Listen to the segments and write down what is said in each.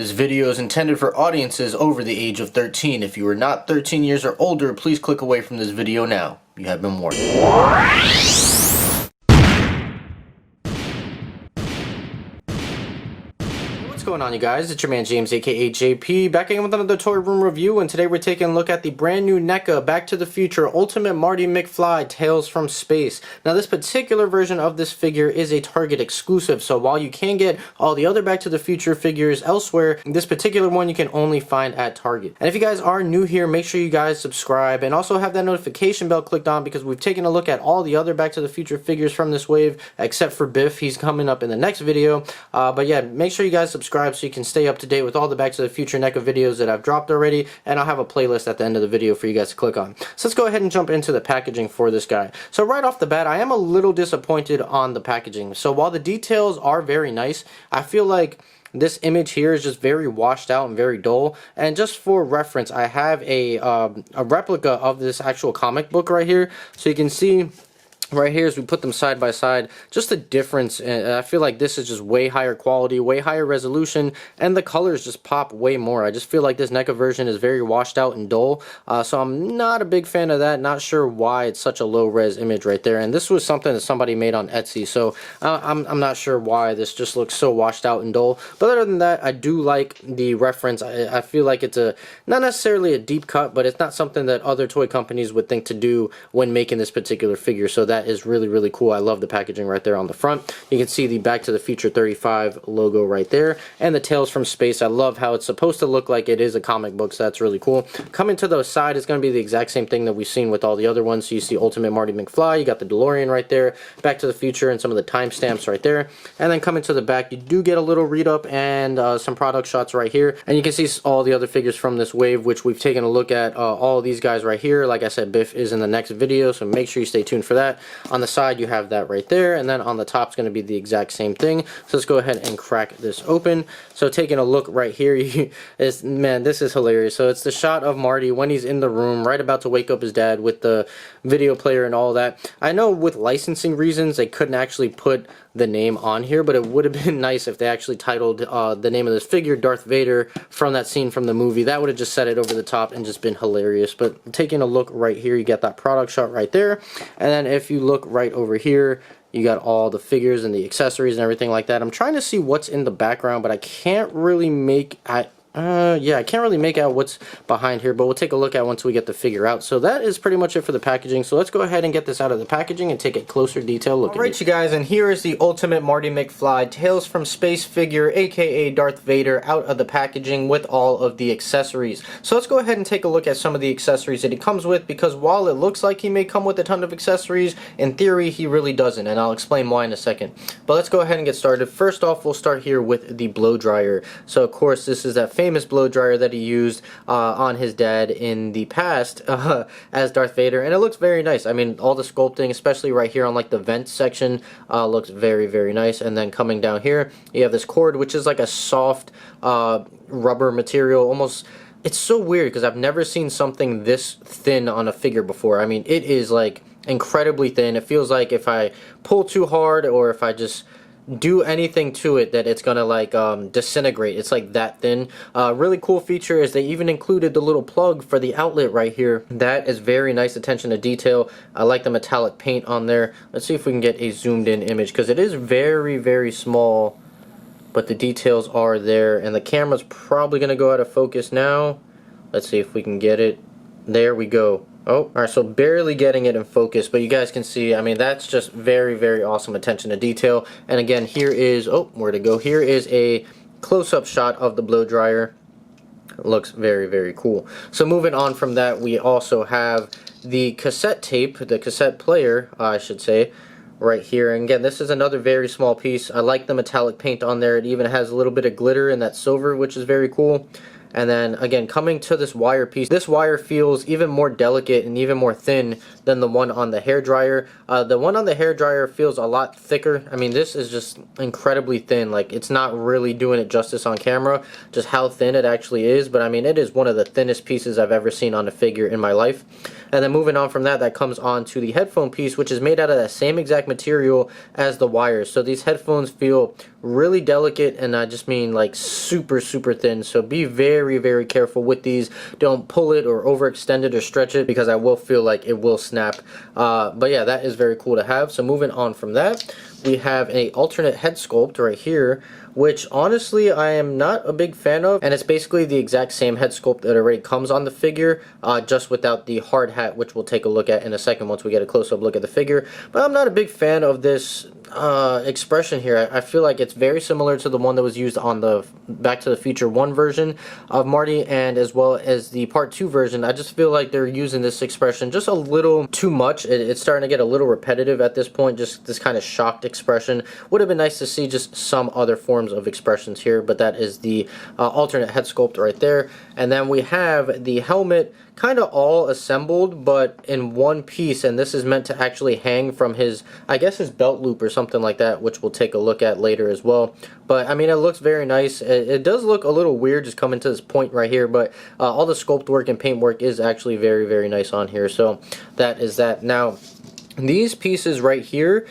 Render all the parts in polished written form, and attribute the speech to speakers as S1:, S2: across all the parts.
S1: This video is intended for audiences over the age of 13. If you are not 13 years or older, please click away from this video now. You have been warned. What's going on, you guys? It's your man James, aka JP, back again with another toy room review, and today we're taking a look at the brand new Neca Back to the Future Ultimate Marty McFly Tales from Space. Now, this particular version of this figure is a Target exclusive, so while you can get all the other Back to the Future figures elsewhere, this particular one you can only find at Target. And if you guys are new here, make sure you guys subscribe and also have that notification bell clicked on, because we've taken a look at all the other Back to the Future figures from this wave, except for Biff. He's coming up in the next video. But yeah, make sure you guys subscribe so you can stay up to date with all the Back to the Future NECA videos that I've dropped already, and I'll have a playlist at the end of the video for you guys to click on. So let's go ahead and jump into the packaging for this guy. So right off the bat, I am a little disappointed on the packaging. So while the details are very nice, I feel like this image here is just very washed out and very dull. And just for reference, I have a replica of this actual comic book right here, so you can see right here as we put them side by side, just the difference. I feel like this is just way higher quality, way higher resolution, and the colors just pop way more. I just feel like this NECA version is very washed out and dull, so I'm not a big fan of that. Not sure why it's such a low res image right there, and this was something that somebody made on Etsy, so I'm not sure why this just looks so washed out and dull. But other than that, I do like the reference. I feel like it's not necessarily a deep cut, but it's not something that other toy companies would think to do when making this particular figure, so that is really cool. I love the packaging right there on the front. You can see the Back to the Future 35 logo right there, and the Tales from Space. I love how it's supposed to look like it is a comic book, so that's really cool. Coming to the side is going to be the exact same thing that we've seen with all the other ones. So you see Ultimate Marty McFly, you got the DeLorean right there, Back to the Future, and some of the timestamps right there. And then coming to the back, you do get a little read up and some product shots right here, and you can see all the other figures from this wave, which we've taken a look at. All of these guys right here. Like I said, Biff is in the next video, so make sure you stay tuned for that. On the side, you have that right there, and then on the top is going to be the exact same thing. So let's go ahead and crack this open. So taking a look right here, man, this is hilarious. So it's the shot of Marty when he's in the room, right about to wake up his dad with the video player and all that. I know with licensing reasons, they couldn't actually put the name on here, but it would have been nice if they actually titled the name of this figure Darth Vader from that scene from the movie. That would have just set it over the top and just been hilarious. But taking a look right here, you get that product shot right there, and then if you look right over here, you got all the figures and the accessories and everything like that. I'm trying to see what's in the background, but I can't really make yeah, I can't really make out what's behind here, but we'll take a look at once we get the figure out. So that is pretty much it for the packaging. So let's go ahead and get this out of the packaging and take a closer detail look. Alright, you guys, and here is the Ultimate Marty McFly Tales from Space figure, aka Darth Vader, out of the packaging with all of the accessories. So let's go ahead and take a look at some of the accessories that he comes with, because while it looks like he may come with a ton of accessories, in theory he really doesn't, and I'll explain why in a second. But let's go ahead and get started. First off, we'll start here with the blow dryer. So of course, this is that famous blow dryer that he used on his dad in the past as Darth Vader, and it looks very nice. I mean, all the sculpting, especially right here on like the vent section, looks very nice. And then coming down here, you have this cord, which is like a soft rubber material, almost. It's so weird because I've never seen something this thin on a figure before. I mean, it is like incredibly thin. It feels like if I pull too hard or if I just do anything to it, that it's gonna like disintegrate. It's like that thin. Really cool feature is they even included the little plug for the outlet right here. That is very nice attention to detail. I like the metallic paint on there. Let's see if we can get a zoomed in image, because it is very small, but the details are there, and the camera's probably gonna go out of focus now. Let's see if we can get it. There we go. Oh, alright, so barely getting it in focus, but you guys can see, I mean, that's just very awesome attention to detail. And again, here is, oh, where to go? Here is a close-up shot of the blow dryer. It looks very cool. So moving on from that, we also have the cassette tape, the cassette player, I should say, right here. And again, this is another very small piece. I like the metallic paint on there. It even has a little bit of glitter in that silver, which is very cool. And then again, coming to this wire piece, this wire feels even more delicate and even more thin than the one on the hairdryer. The one on the hairdryer feels a lot thicker. I mean, this is just incredibly thin. Like, it's not really doing it justice on camera, just how thin it actually is. But I mean, it is one of the thinnest pieces I've ever seen on a figure in my life. And then moving on from that, that comes on to the headphone piece, which is made out of that same exact material as the wires. So these headphones feel really delicate, and I just mean like super thin. So be very careful with these. Don't pull it or overextend it or stretch it, because I will feel like it will snap. But yeah, that is very cool to have. So moving on from that, we have a alternate head sculpt right here, which honestly I am not a big fan of, and it's basically the exact same head sculpt that already comes on the figure, just without the hard hat, which we'll take a look at in a second once we get a close-up look at the figure. But I'm not a big fan of this expression here. I feel like it's very similar to the one that was used on the Back to the Future 1 version of Marty, and as well as the Part 2 version. I just feel like they're using this expression just a little too much. It's starting to get a little repetitive at this point, just this kind of shocked expression. Would have been nice to see just some other forms of expressions here, but that is the alternate head sculpt right there. And then we have the helmet kind of all assembled but in one piece, and this is meant to actually hang from his, I guess, his belt loop or something like that, which we'll take a look at later as well. But I mean, it looks very nice. It does look a little weird just coming to this point right here, but all the sculpt work and paint work is actually very nice on here. So that is that. Now these pieces right here,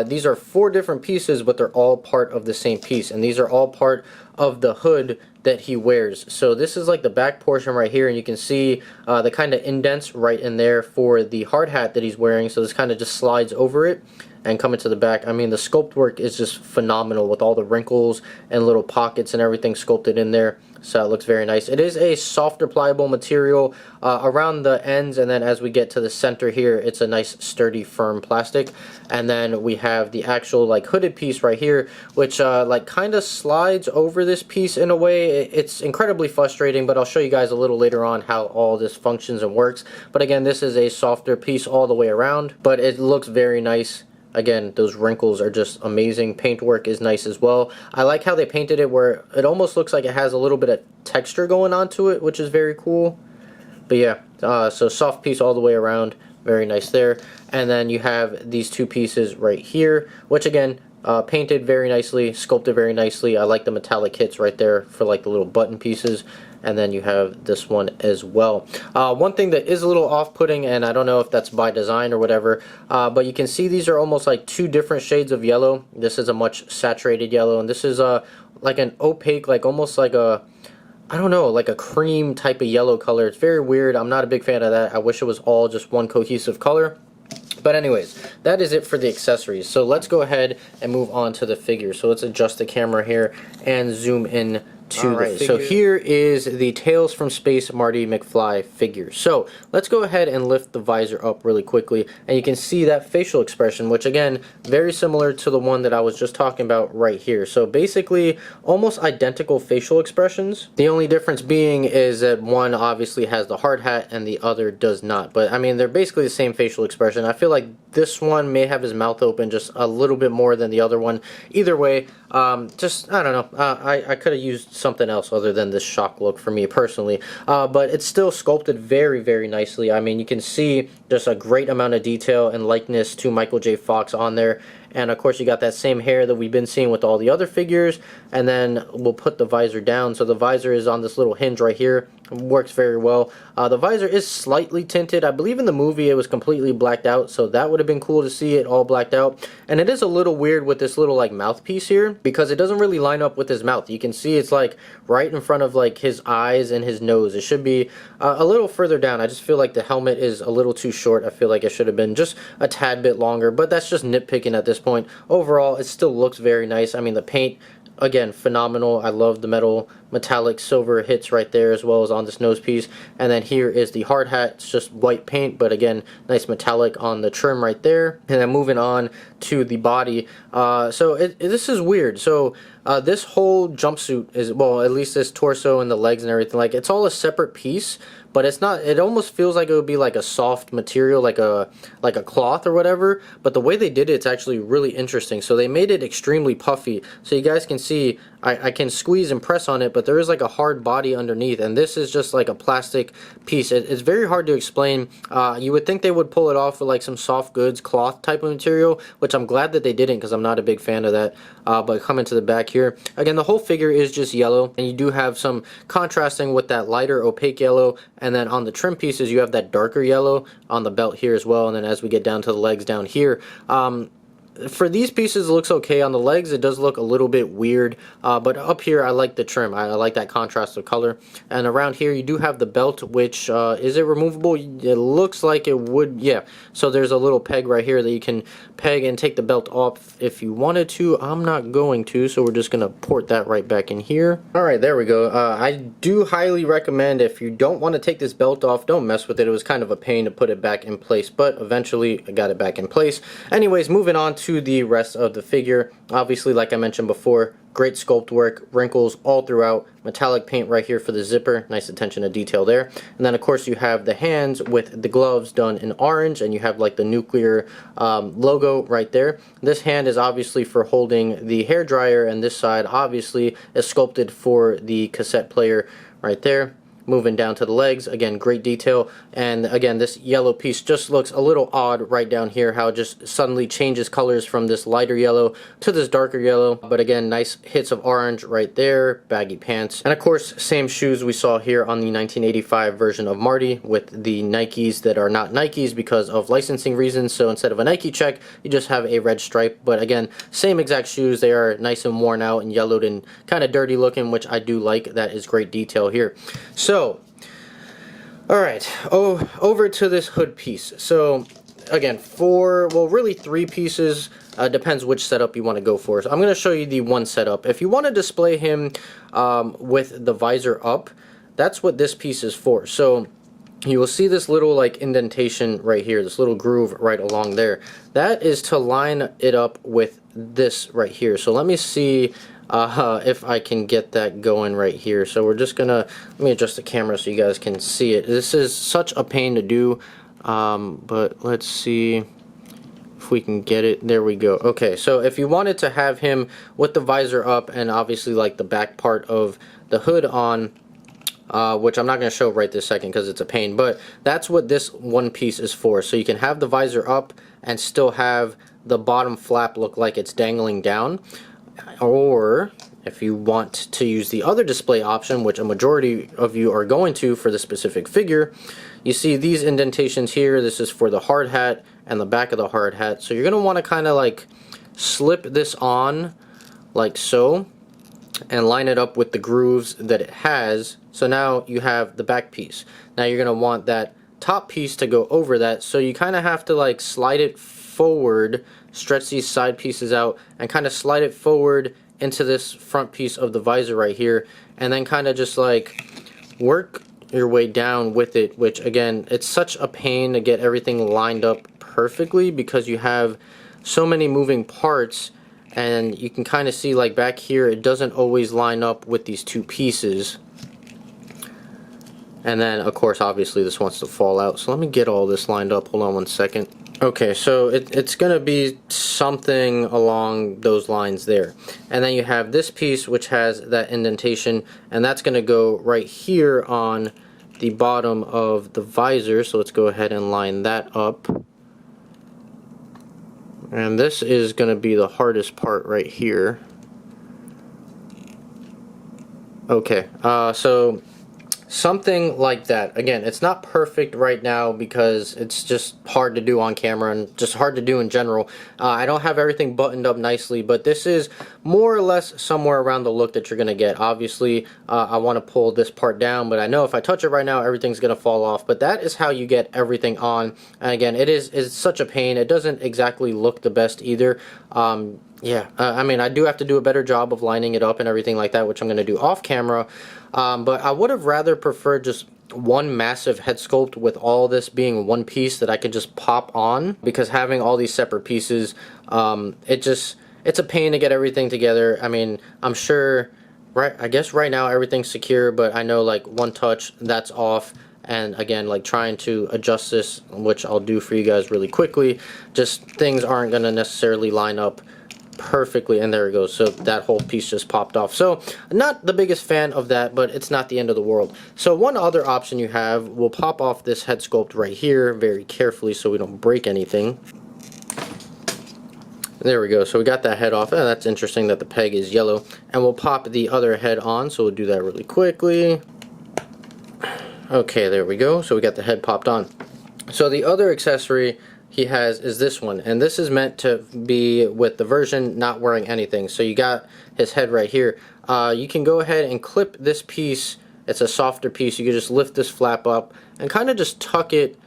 S1: these are 4 different pieces, but they're all part of the same piece, and these are all part of the hood that he wears. So this is like the back portion right here, and you can see the kind of indents right in there for the hard hat that he's wearing. So this kind of just slides over it and come into the back. I mean, the sculpt work is just phenomenal with all the wrinkles and little pockets and everything sculpted in there. So it looks very nice. It is a softer pliable material around the ends, and then as we get to the center here, it's a nice sturdy firm plastic. And then we have the actual like hooded piece right here, which like kind of slides over this piece in a way. It's incredibly frustrating, but I'll show you guys a little later on how all this functions and works. But again, this is a softer piece all the way around, but it looks very nice. Again, those wrinkles are just amazing. Paintwork is nice as well. I like how they painted it where it almost looks like it has a little bit of texture going on to it, which is very cool. But yeah, so soft piece all the way around. Very nice there. And then you have these 2 pieces right here, which again, painted very nicely, sculpted very nicely. I like the metallic hits right there for like the little button pieces. And then you have this one as well. One thing that is a little off-putting, and I don't know if that's by design or whatever, but you can see these are almost like 2 different shades of yellow. This is a much saturated yellow, and this is like an opaque, like almost like a, I don't know, like a cream type of yellow color. It's very weird. I'm not a big fan of that. I wish it was all just one cohesive color. But anyways, that is it for the accessories. So let's go ahead and move on to the figure. So let's adjust the camera here and zoom in to the figure. So here is the Tales from Space Marty McFly figure. So let's go ahead and lift the visor up really quickly, and you can see that facial expression, which again, very similar to the one that I was just talking about right here. So basically, almost identical facial expressions. The only difference being is that one obviously has the hard hat and the other does not. But I mean, they're basically the same facial expression. I feel like this one may have his mouth open just a little bit more than the other one. Either way, just, I don't know, I could have used something else other than this shock look for me personally, but it's still sculpted very nicely. I mean, you can see just a great amount of detail and likeness to Michael J. Fox on there. And of course you got that same hair that we've been seeing with all the other figures. And then we'll put the visor down. So the visor is on this little hinge right here. It works very well. The visor is slightly tinted. I believe in the movie it was completely blacked out, so that would have been cool to see it all blacked out. And it is a little weird with this little like mouthpiece here, because it doesn't really line up with his mouth. You can see it's like right in front of like his eyes and his nose. It should be a little further down. I just feel like the helmet is a little too short. I feel like it should have been just a tad bit longer, but that's just nitpicking at this point. Overall, it still looks very nice. I mean, the paint, again, phenomenal. I love the metallic silver hits right there, as well as on this nose piece. And then here is the hard hat. It's just white paint, but again, nice metallic on the trim right there. And then moving on to the body. This is weird. So this whole jumpsuit is, well, at least this torso and the legs and everything, like it's all a separate piece. But it's not, it almost feels like it would be like a soft material, like a cloth or whatever. But the way they did it, it's actually really interesting. So they made it extremely puffy. So you guys can see, I can squeeze and press on it, but there is like a hard body underneath, and this is just like a plastic piece. It's very hard to explain. You would think they would pull it off with like some soft goods cloth type of material, which I'm glad that they didn't, because I'm not a big fan of that. But coming to the back here, again, the whole figure is just yellow, and you do have some contrasting with that lighter opaque yellow, and then on the trim pieces you have that darker yellow on the belt here as well. And then as we get down to the legs down here, for these pieces it looks okay. On the legs it does look a little bit weird, but up here I like the trim. I like that contrast of color. And around here you do have the belt, which is it removable? It looks like it would, yeah. So there's a little peg right here that you can peg and take the belt off if you wanted to. I'm not going to, so we're just gonna port that right back in here. Alright, there we go. I do highly recommend, if you don't want to take this belt off, don't mess with it. It was kind of a pain to put it back in place, but eventually I got it back in place. Anyways, moving on to the rest of the figure. Obviously, like I mentioned before, great sculpt work, wrinkles all throughout, metallic paint right here for the zipper, nice attention to detail there. And then of course you have the hands with the gloves done in orange, and you have like the nuclear logo right there. This hand is obviously for holding the hair dryer, and this side obviously is sculpted for the cassette player right there. Moving down to the legs, again, great detail. And again, this yellow piece just looks a little odd right down here, how it just suddenly changes colors from this lighter yellow to this darker yellow. But again, nice hits of orange right there, baggy pants. And of course, same shoes we saw here on the 1985 version of Marty, with the Nikes that are not Nikes because of licensing reasons. So instead of a Nike check, you just have a red stripe. But again, same exact shoes. They are nice and worn out and yellowed and kind of dirty looking, which I do like. That is great detail here. So alright, over to this hood piece. So again, really 3 pieces, depends which setup you want to go for. So I'm going to show you the one setup. If you want to display him with the visor up, that's what this piece is for. So you will see this little like indentation right here, this little groove right along there. That is to line it up with this right here. So let me see if I can get that going right here. So we're just gonna, let me adjust the camera so you guys can see it. This is such a pain to do, but let's see if we can get it. There we go. Okay, so if you wanted to have him with the visor up and obviously like the back part of the hood on, which I'm not going to show right this second because it's a pain, but that's what this one piece is for. So you can have the visor up and still have the bottom flap look like it's dangling down. Or if you want to use the other display option, which a majority of you are going to for the specific figure, you see these indentations here. This is for the hard hat and the back of the hard hat. So you're going to want to kind of like slip this on like so and line it up with the grooves that it has. So now you have the back piece. Now you're going to want that top piece to go over that, so you kind of have to like slide it forward, stretch these side pieces out, and kind of slide it forward into this front piece of the visor right here, and then kind of just like work your way down with it, which again, it's such a pain to get everything lined up perfectly because you have so many moving parts. And you can kind of see like back here it doesn't always line up with these two pieces. And then of course obviously this wants to fall out, so let me get all this lined up. Hold on one second. Okay, so it's gonna be something along those lines there. And then you have this piece which has that indentation, and that's gonna go right here on the bottom of the visor. So let's go ahead and line that up. And this is going to be the hardest part right here. Okay, so something like that. Again, it's not perfect right now because it's just hard to do on camera and just hard to do in general. I don't have everything buttoned up nicely, but this is more or less somewhere around the look that you're going to get. Obviously, I want to pull this part down, but I know if I touch it right now, everything's going to fall off. But that is how you get everything on. And again, it's such a pain. It doesn't exactly look the best either. I mean, I do have to do a better job of lining it up and everything like that, which I'm going to do off camera. But I would have rather preferred just one massive head sculpt with all this being one piece that I could just pop on, because having all these separate pieces, it's a pain to get everything together. I mean, I'm sure, I guess right now everything's secure, but I know like one touch, that's off. And again, like trying to adjust this, which I'll do for you guys really quickly, just things aren't going to necessarily line up perfectly, and there it goes. So that whole piece just popped off. So not the biggest fan of that, but it's not the end of the world. So one other option you have, we'll pop off this head sculpt right here very carefully so we don't break anything. There we go. So we got that head off. That's interesting that the peg is yellow. And we'll pop the other head on. So we'll do that really quickly. Okay, there we go. So we got the head popped on. So the other accessory he has is this one. And this is meant to be with the version not wearing anything. So you got his head right here. You can go ahead and clip this piece. It's a softer piece. You can just lift this flap up and kind of just tuck it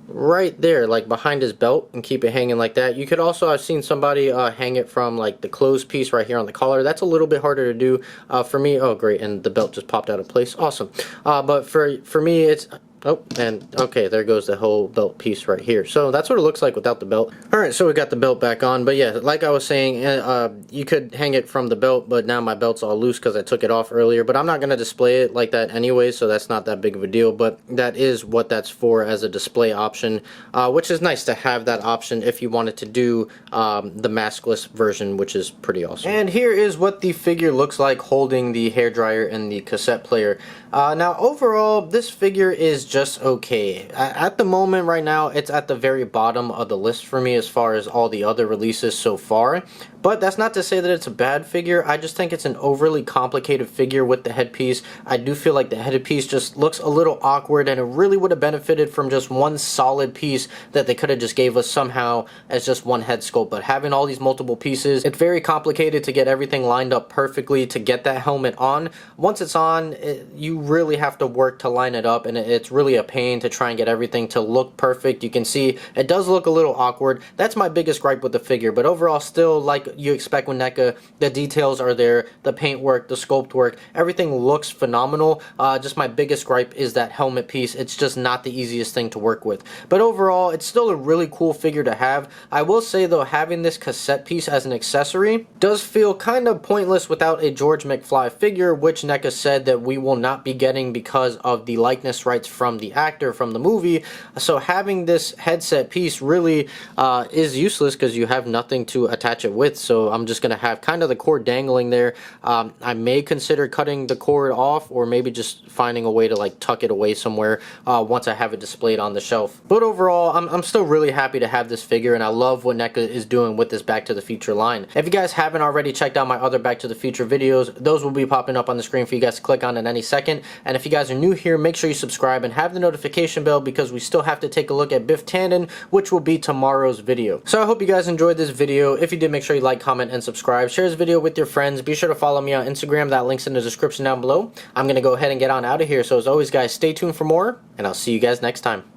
S1: right there, like behind his belt, and keep it hanging like that. You could also, I've seen somebody hang it from like the clothes piece right here on the collar. That's a little bit harder to do for me. Oh great, and the belt just popped out of place. Awesome. But for me, it's oh, and okay, there goes the whole belt piece right here. So that's what it looks like without the belt. Alright, so we got the belt back on, but yeah, like I was saying, you could hang it from the belt, but now my belt's all loose because I took it off earlier, but I'm not going to display it like that anyway, so that's not that big of a deal, but that is what that's for, as a display option, which is nice to have that option if you wanted to do the maskless version, which is pretty awesome. And here is what the figure looks like holding the hairdryer and the cassette player. Now overall, this figure is just okay. At the moment right now, it's at the very bottom of the list for me as far as all the other releases so far. But that's not to say that it's a bad figure. I just think it's an overly complicated figure with the headpiece. I do feel like the headpiece just looks a little awkward, and it really would have benefited from just one solid piece that they could have just gave us somehow as just one head sculpt. But having all these multiple pieces, it's very complicated to get everything lined up perfectly to get that helmet on. Once it's on, you really have to work to line it up, and it's really a pain to try and get everything to look perfect. You can see it does look a little awkward. That's my biggest gripe with the figure, but overall still, like you expect with Neca, the details are there, the paint work, the sculpt work, everything looks phenomenal. Just my biggest gripe is that helmet piece. It's just not the easiest thing to work with, but overall it's still a really cool figure to have. I will say though, having this cassette piece as an accessory does feel kind of pointless without a George McFly figure, which Neca said that we will not be getting because of the likeness rights from the actor from the movie. So having this headset piece really is useless because you have nothing to attach it with. So I'm just gonna have kind of the cord dangling there. I may consider cutting the cord off, or maybe just finding a way to like tuck it away somewhere once I have it displayed on the shelf. But overall, I'm still really happy to have this figure, and I love what Neca is doing with this Back to the Future line. If you guys haven't already checked out my other Back to the Future videos, those will be popping up on the screen for you guys to click on in any second. And if you guys are new here, make sure you subscribe and have the notification bell, because we still have to take a look at Biff Tannen, which will be tomorrow's video. So I hope you guys enjoyed this video. If you did, make sure you like, comment, and subscribe. Share this video with your friends. Be sure to follow me on Instagram. That link's in the description down below. I'm gonna go ahead and get on out of here. So as always guys, stay tuned for more, and I'll see you guys next time.